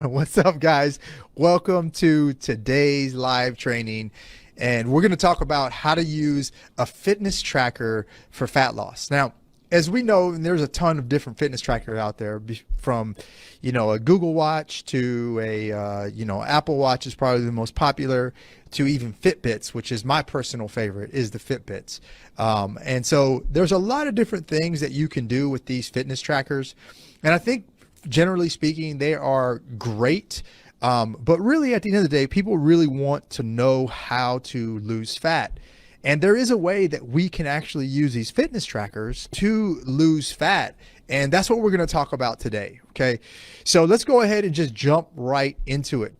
What's up, guys? Welcome to today's live training. And we're going to talk about how to use a fitness tracker for fat loss. Now, as we know, there's a ton of different fitness trackers out there from, a Google Watch to Apple Watch is probably the most popular, to even Fitbits, which is my personal favorite, is the Fitbits. And so there's a lot of different things that you can do with these fitness trackers. And I think generally speaking, they are great. But really at the end of the day, people really want to know how to lose fat. And there is a way that we can actually use these fitness trackers to lose fat. And that's what we're going to talk about today. Okay. So let's go ahead and just jump right into it.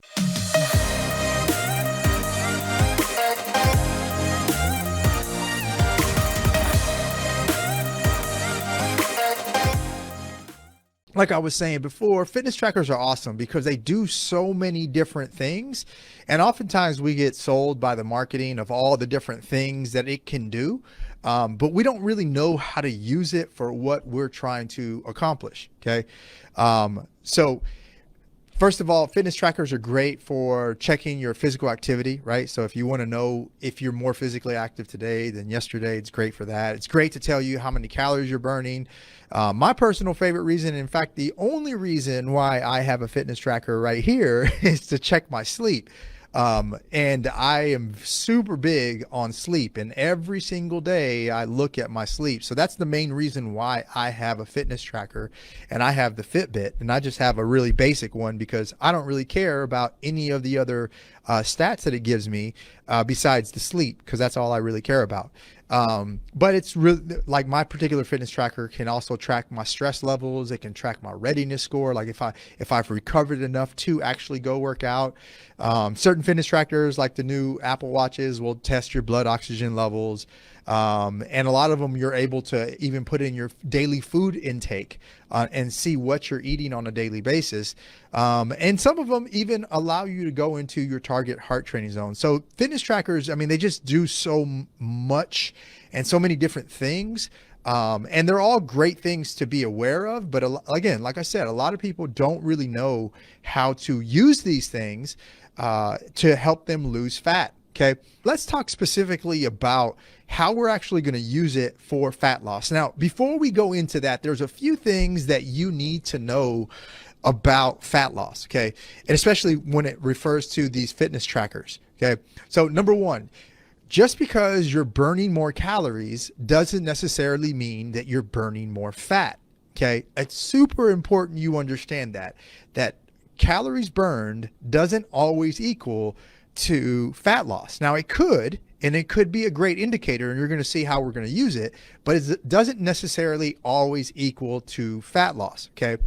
Like I was saying before, fitness trackers are awesome because they do so many different things. And oftentimes we get sold by the marketing of all the different things that it can do. But we don't really know how to use it for what we're trying to accomplish. Okay. So first of all, fitness trackers are great for checking your physical activity, right? So if you want to know if you're more physically active today than yesterday, it's great for that. It's great to tell you how many calories you're burning. My personal favorite reason, in fact, the only reason why I have a fitness tracker right here is to check my sleep. And I am super big on sleep, and every single day I look at my sleep. So that's the main reason why I have a fitness tracker, and I have the Fitbit, and I just have a really basic one because I don't really care about any of the other stats that it gives me besides the sleep, because that's all I really care about. But it's really like my particular fitness tracker can also track my stress levels. It can track my readiness score. Like if I've recovered enough to actually go work out. Certain fitness trackers like the new Apple Watches will test your blood oxygen levels. And a lot of them you're able to even put in your daily food intake and see what you're eating on a daily basis. And some of them even allow you to go into your target heart training zone. So fitness trackers, I mean, they just do so much and so many different things. And they're all great things to be aware of. But again, like I said, a lot of people don't really know how to use these things to help them lose fat. Okay, let's talk specifically about how we're actually going to use it for fat loss. Now, before we go into that, there's a few things that you need to know about fat loss. Okay, and especially when it refers to these fitness trackers. Okay, so number one, just because you're burning more calories doesn't necessarily mean that you're burning more fat. Okay, it's super important you understand that calories burned doesn't always equal to fat loss. Now it could, and it could be a great indicator, and you're going to see how we're going to use it, but it doesn't necessarily always equal to fat loss. Okay.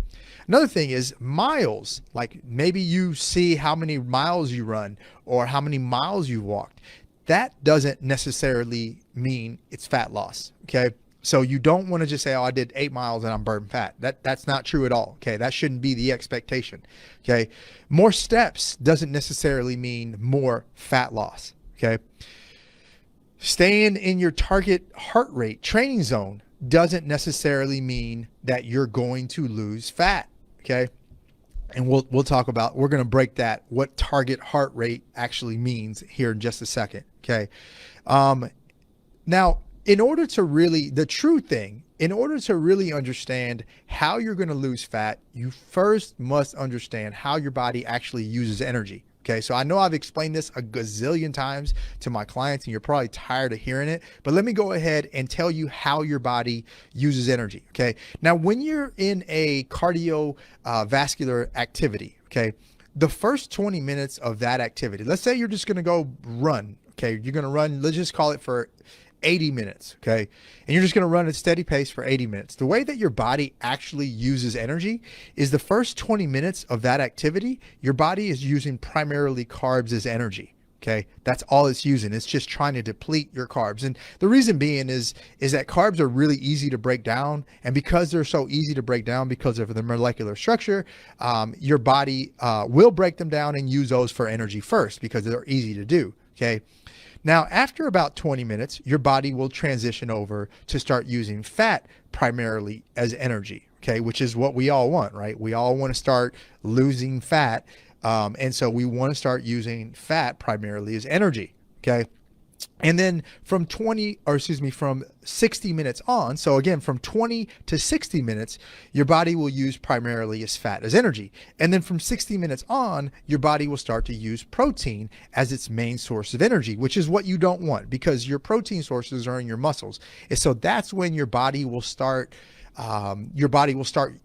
Another thing is miles, like maybe you see how many miles you run or how many miles you walked. That doesn't necessarily mean it's fat loss. Okay. So you don't want to just say, oh, I did 8 miles and I'm burning fat. That's not true at all. Okay. That shouldn't be the expectation. Okay. More steps doesn't necessarily mean more fat loss. Okay. Staying in your target heart rate training zone doesn't necessarily mean that you're going to lose fat. Okay. And we're going to break that, what target heart rate actually means here in just a second. Okay. Now, in order to really understand how you're going to lose fat, you first must understand how your body actually uses energy. Okay, so I know I've explained this a gazillion times to my clients and you're probably tired of hearing it, but let me go ahead and tell you how your body uses energy. Okay, now when you're in a cardiovascular activity, okay, the first 20 minutes of that activity, let's say you're just going to go run. Okay, you're going to run, let's just call it for 80 minutes, okay? And you're just going to run at a steady pace for 80 minutes. The way that your body actually uses energy is the first 20 minutes of that activity, your body is using primarily carbs as energy, okay? That's all it's using. It's just trying to deplete your carbs. And the reason being is that carbs are really easy to break down. And because they're so easy to break down because of the molecular structure, your body will break them down and use those for energy first because they're easy to do, okay? Now, after about 20 minutes, your body will transition over to start using fat primarily as energy. okay, which is what we all want, right? We all want to start losing fat. And so we want to start using fat primarily as energy, okay? And then from 60 minutes on, so again, from 20 to 60 minutes, your body will use primarily as fat as energy. And then from 60 minutes on, your body will start to use protein as its main source of energy, which is what you don't want, because your protein sources are in your muscles. And so that's when your body will start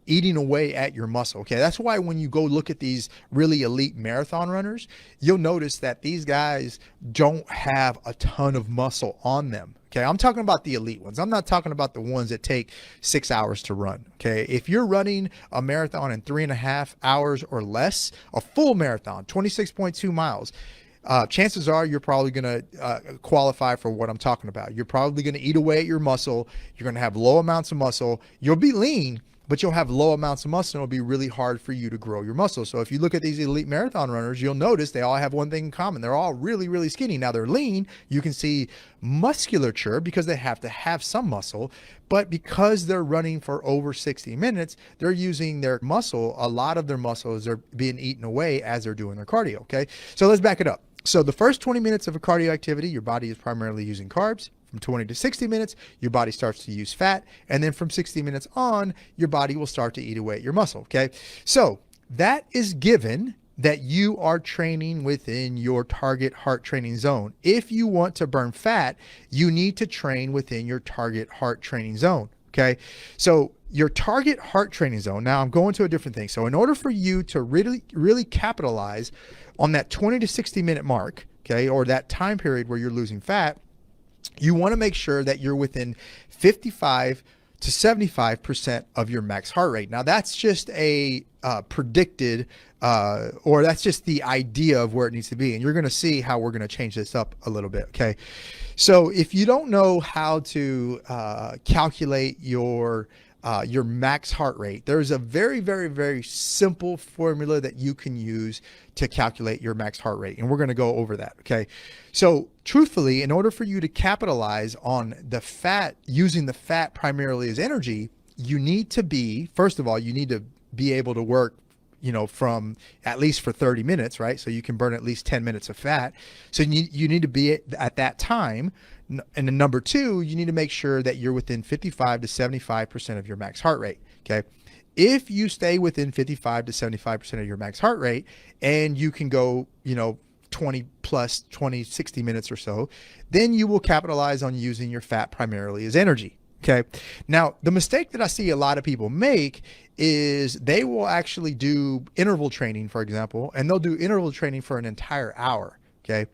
eating away at your muscle. Okay. That's why when you go look at these really elite marathon runners, you'll notice that these guys don't have a ton of muscle on them. Okay. I'm talking about the elite ones. I'm not talking about the ones that take 6 hours to run. Okay. If you're running a marathon in 3.5 hours or less, a full marathon, 26.2 miles, chances are you're probably going to qualify for what I'm talking about. You're probably going to eat away at your muscle. You're going to have low amounts of muscle. You'll be lean, but you'll have low amounts of muscle, and it'll be really hard for you to grow your muscle. So if you look at these elite marathon runners, you'll notice they all have one thing in common. They're all really, really skinny. Now they're lean. You can see musculature because they have to have some muscle, but because they're running for over 60 minutes, they're using their muscle. A lot of their muscles are being eaten away as they're doing their cardio. Okay. So let's back it up. So the first 20 minutes of a cardio activity, your body is primarily using carbs. From 20 to 60 minutes, your body starts to use fat. And then from 60 minutes on, your body will start to eat away at your muscle. Okay. So that is given that you are training within your target heart training zone. If you want to burn fat, you need to train within your target heart training zone. Okay. So your target heart training zone, now I'm going to a different thing. So in order for you to really capitalize on that 20 to 60 minute mark, okay, or that time period where you're losing fat, you want to make sure that you're within 55 to 75% of your max heart rate. Now that's just a predicted, or that's just the idea of where it needs to be. And you're going to see how we're going to change this up a little bit. Okay. So if you don't know how to calculate your max heart rate, there's a very, very, very simple formula that you can use to calculate your max heart rate. And we're going to go over that. Okay. So truthfully, in order for you to capitalize on the fat, using the fat primarily as energy, you need to be, first of all, you need to be able to work, from at least for 30 minutes, right? So you can burn at least 10 minutes of fat. So you need to be at that time. And then number two, you need to make sure that you're within 55 to 75% of your max heart rate. Okay. If you stay within 55 to 75% of your max heart rate and you can go, 60 minutes or so, then you will capitalize on using your fat primarily as energy. Okay. Now, the mistake that I see a lot of people make is they will actually do interval training, for example, and they'll do interval training for an entire hour. Okay.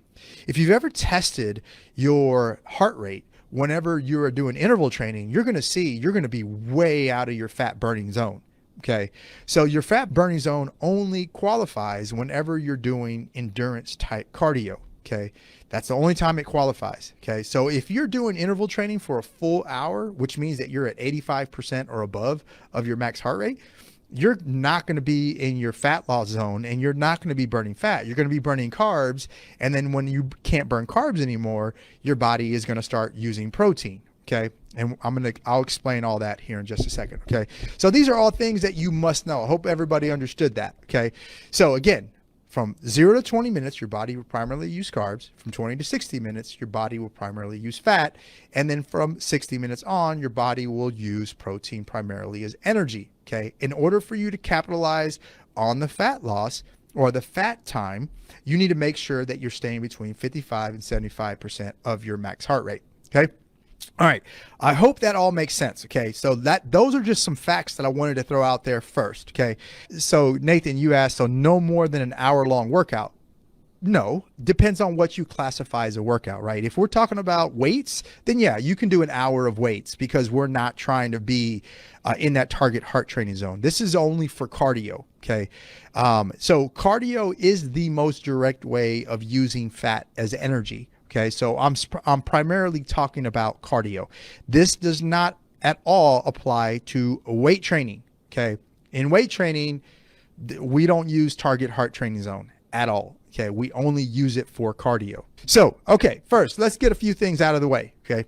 If you've ever tested your heart rate whenever you are doing interval training, you're going to be way out of your fat burning zone. Okay. So your fat burning zone only qualifies whenever you're doing endurance type cardio. Okay. That's the only time it qualifies. Okay. So if you're doing interval training for a full hour, which means that you're at 85% or above of your max heart rate, you're not going to be in your fat loss zone and you're not going to be burning fat. You're going to be burning carbs. And then when you can't burn carbs anymore, your body is going to start using protein. Okay. And I'll explain all that here in just a second. Okay. So these are all things that you must know. I hope everybody understood that. Okay. So again, from 0 to 20 minutes, your body will primarily use carbs. From 20 to 60 minutes, your body will primarily use fat. And then from 60 minutes on, your body will use protein primarily as energy. Okay. In order for you to capitalize on the fat loss or the fat time, you need to make sure that you're staying between 55 and 75% of your max heart rate. Okay. All right. I hope that all makes sense. Okay. So those are just some facts that I wanted to throw out there first. Okay. So Nathan, you asked, so no more than an hour-long workout. No, depends on what you classify as a workout, right? If we're talking about weights, then yeah, you can do an hour of weights because we're not trying to be in that target heart training zone. This is only for cardio. Okay. So cardio is the most direct way of using fat as energy. Okay, so I'm primarily talking about cardio. This does not at all apply to weight training. Okay, in weight training, we don't use target heart training zone at all. Okay, we only use it for cardio. So, okay, first, let's get a few things out of the way. Okay,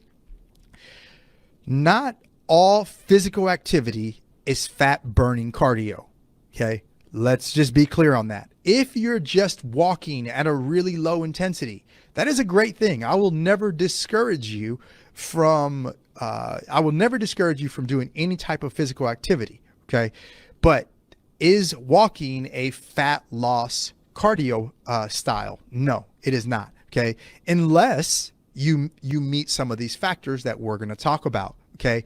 not all physical activity is fat burning cardio. Okay. Let's just be clear on that. If you're just walking at a really low intensity, that is a great thing. I will never discourage you from doing any type of physical activity. Okay. But is walking a fat loss cardio style? No, it is not. Okay. Unless you meet some of these factors that we're going to talk about. Okay.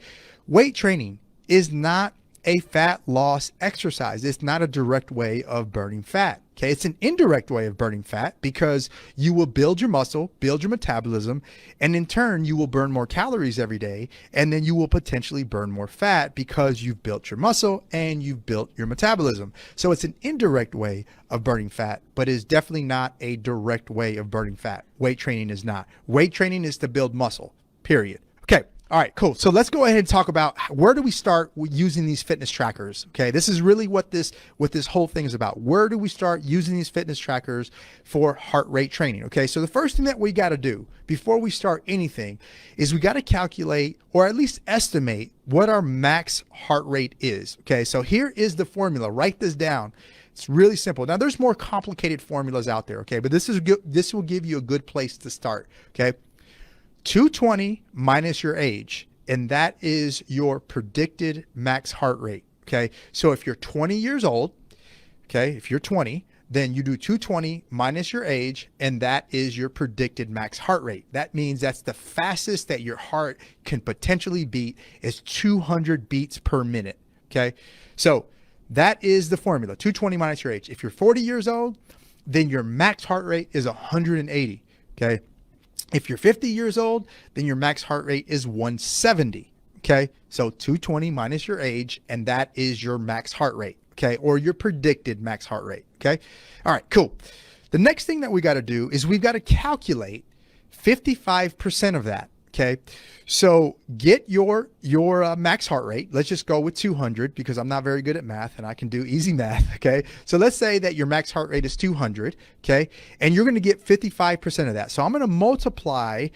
Weight training is not a fat loss exercise. It's not a direct way of burning fat. Okay. It's an indirect way of burning fat because you will build your muscle, build your metabolism, and in turn, you will burn more calories every day. And then you will potentially burn more fat because you've built your muscle and you've built your metabolism. So it's an indirect way of burning fat, but is definitely not a direct way of burning fat. Weight training is not. Weight training is to build muscle, period. Okay. All right, cool. So let's go ahead and talk about where do we start using these fitness trackers? Okay, this is really what this whole thing is about. Where do we start using these fitness trackers for heart rate training? Okay, so the first thing that we got to do before we start anything is we got to calculate or at least estimate what our max heart rate is. Okay, so here is the formula. Write this down. It's really simple. Now, there's more complicated formulas out there. Okay, but this is good. This will give you a good place to start. Okay. 220 minus your age, and that is your predicted max heart rate. Okay. So if you're 20 years old, okay, if you're 20, then you do 220 minus your age, and that is your predicted max heart rate. That means that's the fastest that your heart can potentially beat is 200 beats per minute. Okay. So that is the formula, 220 minus your age. If you're 40 years old, then your max heart rate is 180. Okay. If you're 50 years old, then your max heart rate is 170. Okay. So 220 minus your age, and that is your max heart rate. Okay. Or your predicted max heart rate. Okay. All right, cool. The next thing that we got to do is we've got to calculate 55% of that. Okay. So get your max heart rate. Let's just go with 200 because I'm not very good at math and I can do easy math. Okay. So let's say that your max heart rate is 200. Okay. And you're going to get 55% of that. So I'm going to multiply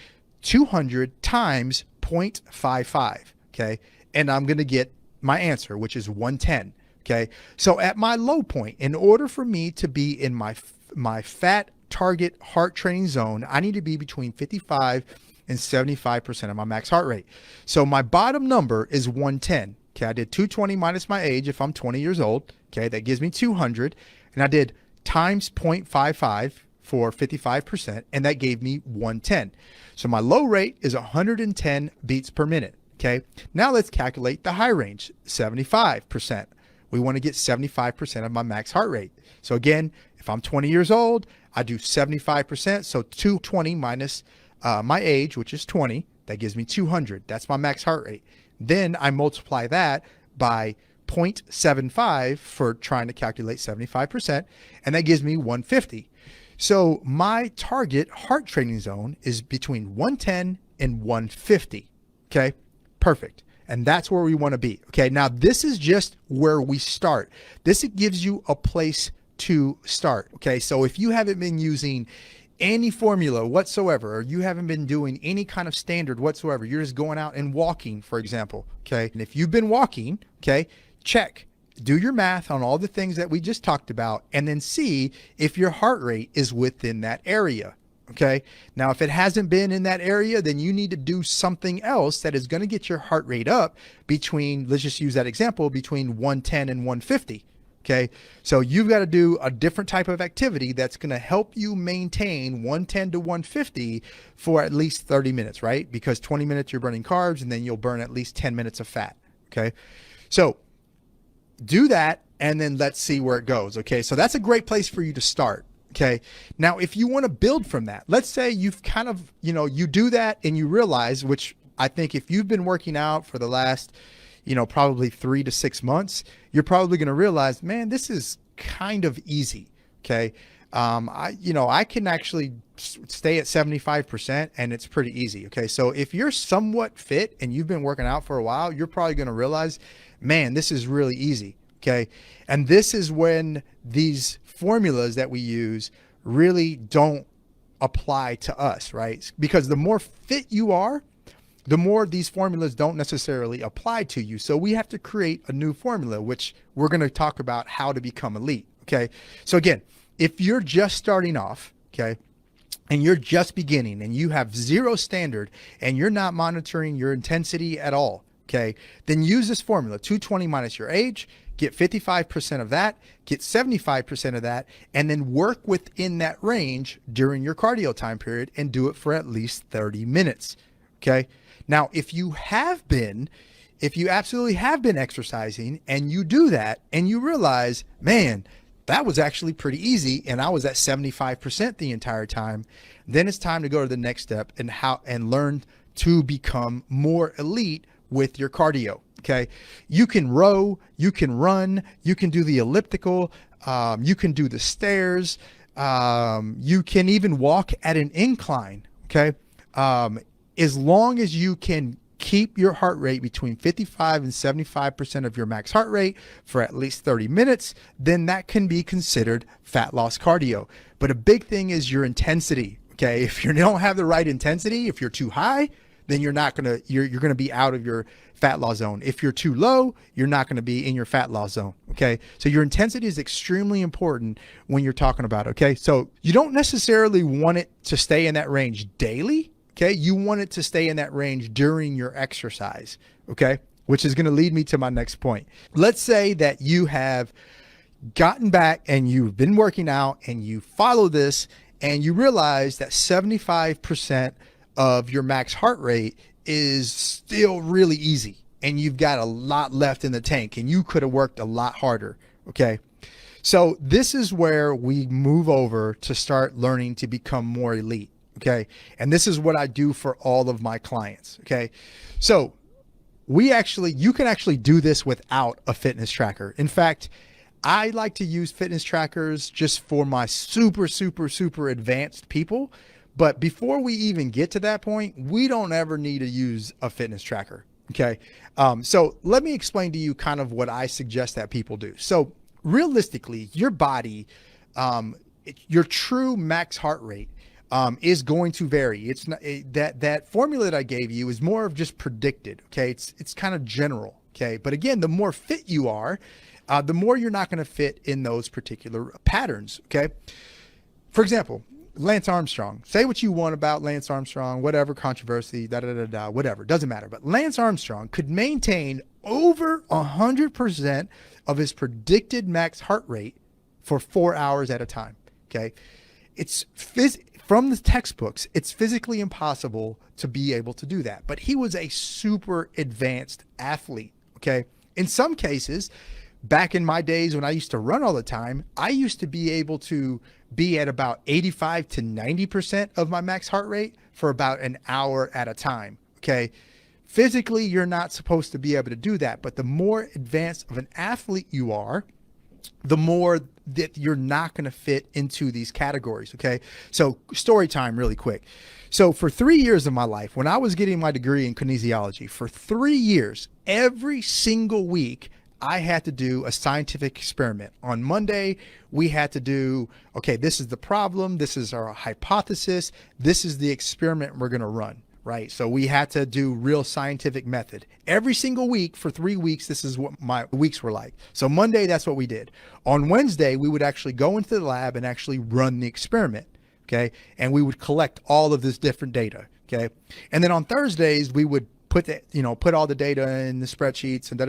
200 times 0.55. Okay. And I'm going to get my answer, which is 110. Okay. So at my low point, in order for me to be in my fat target heart training zone, I need to be between 55 and 75% of my max heart rate. So my bottom number is 110. Okay. I did 220 minus my age if I'm 20 years old. Okay. That gives me 200. And I did times 0.55 for 55. And that gave me 110. So my low rate is 110 beats per minute. Okay. Now let's calculate the high range, 75%. We want to get 75% of my max heart rate. So again, if I'm 20 years old, I do 75%. So 220 minus my age, which is 20, that gives me 200. That's my max heart rate. Then I multiply that by 0.75 for trying to calculate 75%, and that gives me 150. So my target heart training zone is between 110 and 150. Okay, perfect. And that's where we want to be. Okay, now this is just where we start. This gives you a place to start. Okay, so if you haven't been using any formula whatsoever, or you haven't been doing any kind of standard whatsoever, you're just going out and walking, for example. Okay. And if you've been walking, okay, check, do your math on all the things that we just talked about, and then see if your heart rate is within that area. Okay. Now, if it hasn't been in that area, then you need to do something else that is going to get your heart rate up between, let's just use that example, between 110 and 150. Okay. So you've got to do a different type of activity that's going to help you maintain 110 to 150 for at least 30 minutes, right? Because 20 minutes you're burning carbs, and then you'll burn at least 10 minutes of fat. Okay. So do that, and then let's see where it goes. Okay. So that's a great place for you to start. Okay. Now, if you want to build from that, let's say you've kind of, you do that and you realize, which I think if you've been working out for the last, probably 3 to 6 months, you're probably going to realize, man, this is kind of easy. Okay. I can actually stay at 75% and it's pretty easy. Okay. So if you're somewhat fit and you've been working out for a while, you're probably going to realize, man, this is really easy. Okay. And this is when these formulas that we use really don't apply to us, right? Because the more fit you are, the more these formulas don't necessarily apply to you. So we have to create a new formula, which we're going to talk about how to become elite. Okay. So again, if you're just starting off, okay, and you're just beginning and you have zero standard and you're not monitoring your intensity at all, okay, then use this formula: 220 minus your age, get 55% of that, get 75% of that, and then work within that range during your cardio time period and do it for at least 30 minutes. Okay. Now, if you absolutely have been exercising and you do that and you realize, man, that was actually pretty easy and I was at 75% the entire time, then it's time to go to the next step and learn to become more elite with your cardio. Okay. You can row, you can run, you can do the elliptical, you can do the stairs, you can even walk at an incline. Okay. As long as you can keep your heart rate between 55 and 75% of your max heart rate for at least 30 minutes, then that can be considered fat loss cardio. But a big thing is your intensity. Okay. If you don't have the right intensity, if you're too high, then you're going to be out of your fat loss zone. If you're too low, you're not going to be in your fat loss zone. Okay. So your intensity is extremely important when you're talking about it. Okay. So you don't necessarily want it to stay in that range daily. Okay. You want it to stay in that range during your exercise. Okay. Which is going to lead me to my next point. Let's say that you have gotten back and you've been working out and you follow this and you realize that 75% of your max heart rate is still really easy and you've got a lot left in the tank and you could have worked a lot harder. Okay. So this is where we move over to start learning to become more elite. Okay. And this is what I do for all of my clients. Okay. So you can actually do this without a fitness tracker. In fact, I like to use fitness trackers just for my super, super, super advanced people. But before we even get to that point, we don't ever need to use a fitness tracker. Okay. So let me explain to you kind of what I suggest that people do. So realistically, your body, your true max heart rate, is going to vary. It's not that formula that I gave you is more of just predicted. Okay. It's kind of general. Okay. But again, the more fit you are, the more you're not going to fit in those particular patterns. Okay. For example, Lance Armstrong, say what you want about Lance Armstrong, whatever controversy, whatever, doesn't matter. But Lance Armstrong could maintain over 100% of his predicted max heart rate for 4 hours at a time. Okay. From the textbooks, it's physically impossible to be able to do that. But he was a super advanced athlete. Okay. In some cases, back in my days when I used to run all the time, I used to be able to be at about 85 to 90% of my max heart rate for about an hour at a time. Okay. Physically, you're not supposed to be able to do that. But the more advanced of an athlete you are, the more that you're not going to fit into these categories. Okay. So story time really quick. So for 3 years of my life, when I was getting my degree in kinesiology, for 3 years, every single week, I had to do a scientific experiment. On Monday, we had to do, okay, this is the problem. This is our hypothesis. This is the experiment we're going to run, right? So we had to do real scientific method. Every single week for 3 weeks, this is what my weeks were like. So Monday, that's what we did. On Wednesday, we would actually go into the lab and actually run the experiment, okay? And we would collect all of this different data, okay? And then on Thursdays, we would put all the data in the spreadsheets and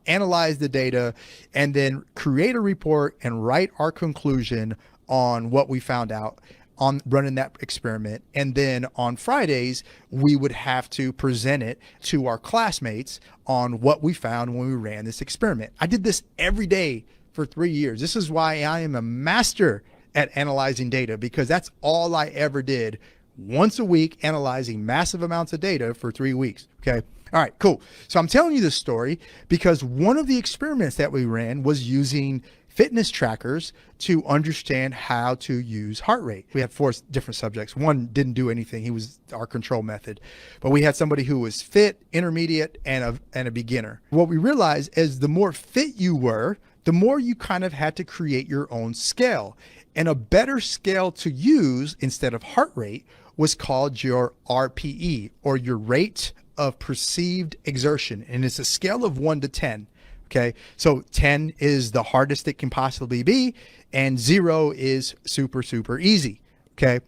analyze the data, and then create a report and write our conclusion on what we found out on running that experiment. And then on Fridays, we would have to present it to our classmates on what we found when we ran this experiment. I did this every day for 3 years. This is why I am a master at analyzing data, because that's all I ever did. Once a week, analyzing massive amounts of data for 3 weeks. Okay. All right, cool. So I'm telling you this story because one of the experiments that we ran was using fitness trackers to understand how to use heart rate. We had 4 different subjects. One didn't do anything. He was our control method, but we had somebody who was fit, intermediate, and a beginner. What we realized is the more fit you were, the more you kind of had to create your own scale. And a better scale to use instead of heart rate was called your RPE, or your rate of perceived exertion, and it's a scale of 1 to 10. Okay, so 10 is the hardest it can possibly be, and 0 is super, super easy. Okay,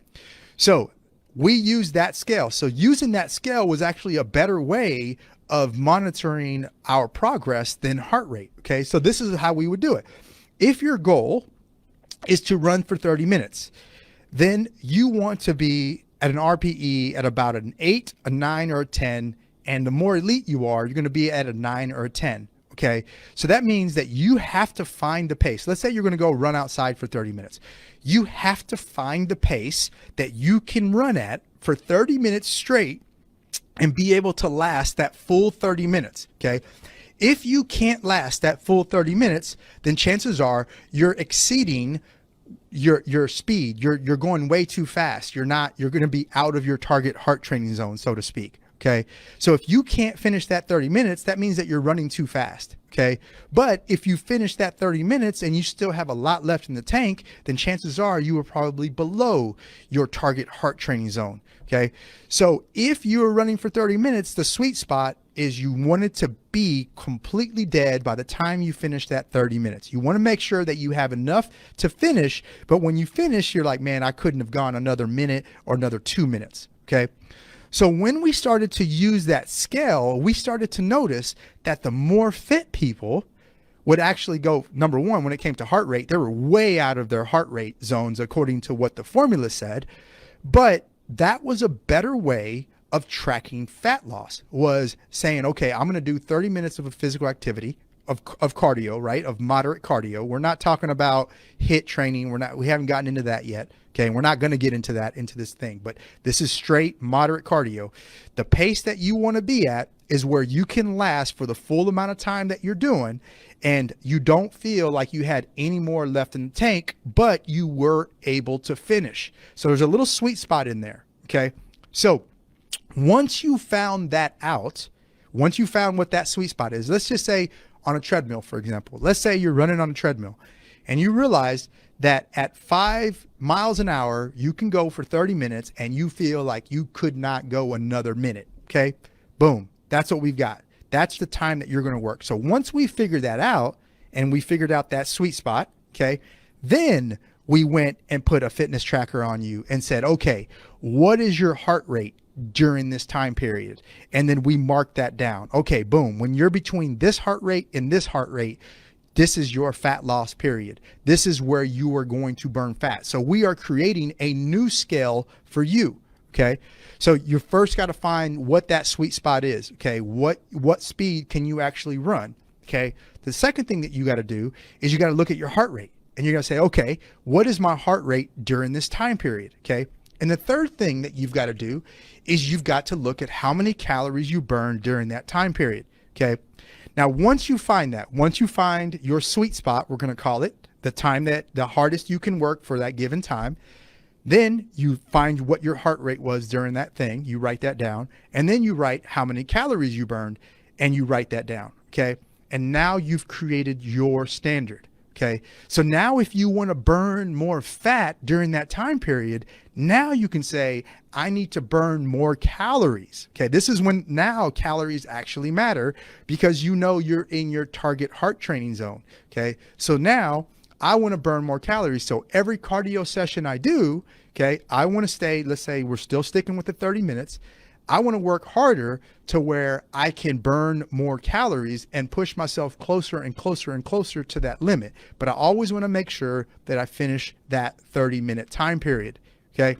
so we use that scale. So using that scale was actually a better way of monitoring our progress than heart rate. Okay, so this is how we would do it. If your goal is to run for 30 minutes, then you want to be at an RPE at about an 8, a 9, or a 10. And the more elite you are, you're going to be at a 9 or a 10. Okay, so that means that you have to find the pace. Let's say you're going to go run outside for 30 minutes. You have to find the pace that you can run at for 30 minutes straight and be able to last that full 30 minutes. Okay, if you can't last that full 30 minutes, then chances are you're exceeding your speed. You're going way too fast. You're going to be out of your target heart training zone, so to speak. Okay, so if you can't finish that 30 minutes, that means that you're running too fast. Okay, but if you finish that 30 minutes and you still have a lot left in the tank, then chances are you are probably below your target heart training zone. Okay, so if you are running for 30 minutes, the sweet spot is you want it to be completely dead by the time you finish that 30 minutes. You want to make sure that you have enough to finish, but when you finish, you're like, man, I couldn't have gone another minute or another 2 minutes. Okay. So when we started to use that scale, we started to notice that the more fit people would actually go, number one, when it came to heart rate, they were way out of their heart rate zones according to what the formula said. But that was a better way of tracking fat loss, was saying, okay, I'm going to do 30 minutes of a physical activity of cardio, right? Of moderate cardio. We're not talking about HIIT training. We haven't gotten into that yet. Okay. We're not going to get into that into this thing, but this is straight moderate cardio. The pace that you want to be at is where you can last for the full amount of time that you're doing, and you don't feel like you had any more left in the tank, but you were able to finish. So there's a little sweet spot in there. Okay. So once you found that out, once you found what that sweet spot is, let's just say on a treadmill, for example, let's say you're running on a treadmill and you realize that at 5 miles an hour, you can go for 30 minutes and you feel like you could not go another minute. Okay. Boom. That's what we've got. That's the time that you're going to work. So once we figured that out and we figured out that sweet spot, okay, then we went and put a fitness tracker on you and said, okay, what is your heart rate during this time period? And then we marked that down. Okay, boom. When you're between this heart rate and this heart rate, this is your fat loss period. This is where you are going to burn fat. So we are creating a new scale for you. Okay. So you first got to find what that sweet spot is. Okay. What speed can you actually run? Okay. The second thing that you got to do is you got to look at your heart rate, and you're going to say, okay, what is my heart rate during this time period? Okay. And the third thing that you've got to do is you've got to look at how many calories you burn during that time period. Okay. Now, once you find your sweet spot, we're going to call it the time that the hardest you can work for that given time, then you find what your heart rate was during that thing. You write that down, and then you write how many calories you burned, and you write that down. Okay. And now you've created your standard. Okay. So now if you want to burn more fat during that time period, now you can say, I need to burn more calories. Okay. This is when now calories actually matter, because you know you're in your target heart training zone. Okay. So now I want to burn more calories. So every cardio session I do, okay, I want to stay, let's say we're still sticking with the 30 minutes. I want to work harder to where I can burn more calories and push myself closer and closer and closer to that limit. But I always want to make sure that I finish that 30-minute time period. Okay.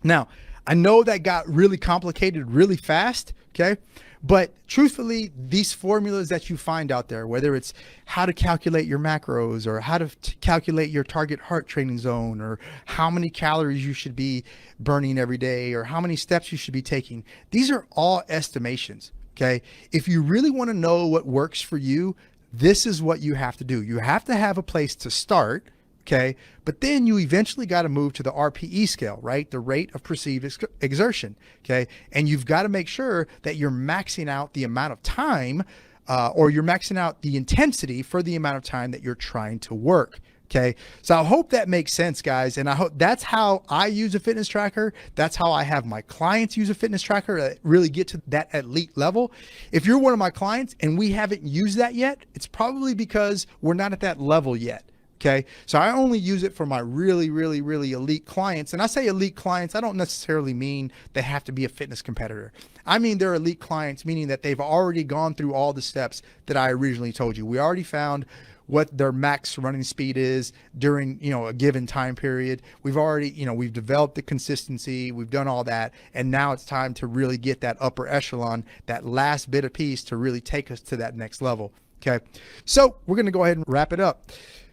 Now, I know that got really complicated really fast. Okay. But truthfully, these formulas that you find out there, whether it's how to calculate your macros or how to calculate your target heart training zone, or how many calories you should be burning every day, or how many steps you should be taking, these are all estimations. Okay. If you really want to know what works for you, this is what you have to do. You have to have a place to start. Okay. But then you eventually got to move to the RPE scale, right? The rate of perceived exertion. Okay. And you've got to make sure that you're maxing out the amount of time, or you're maxing out the intensity for the amount of time that you're trying to work. Okay. So I hope that makes sense, guys. And I hope that's how I use a fitness tracker. That's how I have my clients use a fitness tracker to really get to that elite level. If you're one of my clients and we haven't used that yet, it's probably because we're not at that level yet. Okay. So I only use it for my really, really, really elite clients. And I say elite clients, I don't necessarily mean they have to be a fitness competitor. I mean, they're elite clients, meaning that they've already gone through all the steps that I originally told you. We already found what their max running speed is during, a given time period. We've already, we've developed the consistency, we've done all that. And now it's time to really get that upper echelon, that last bit of piece to really take us to that next level. Okay. So we're going to go ahead and wrap it up.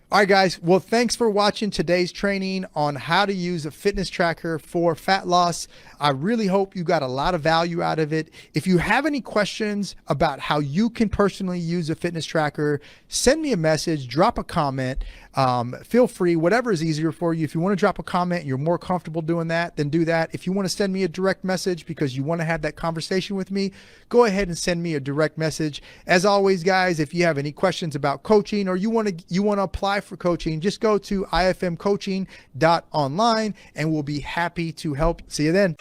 All right, guys. Well, thanks for watching today's training on how to use a fitness tracker for fat loss. I really hope you got a lot of value out of it. If you have any questions about how you can personally use a fitness tracker, send me a message, drop a comment. Feel free, whatever is easier for you. If you want to drop a comment, you're more comfortable doing that, then do that. If you want to send me a direct message because you want to have that conversation with me, go ahead and send me a direct message. As always, guys, if you have any questions about coaching or you want to apply for coaching, just go to ifmcoaching.online and we'll be happy to help. See you then.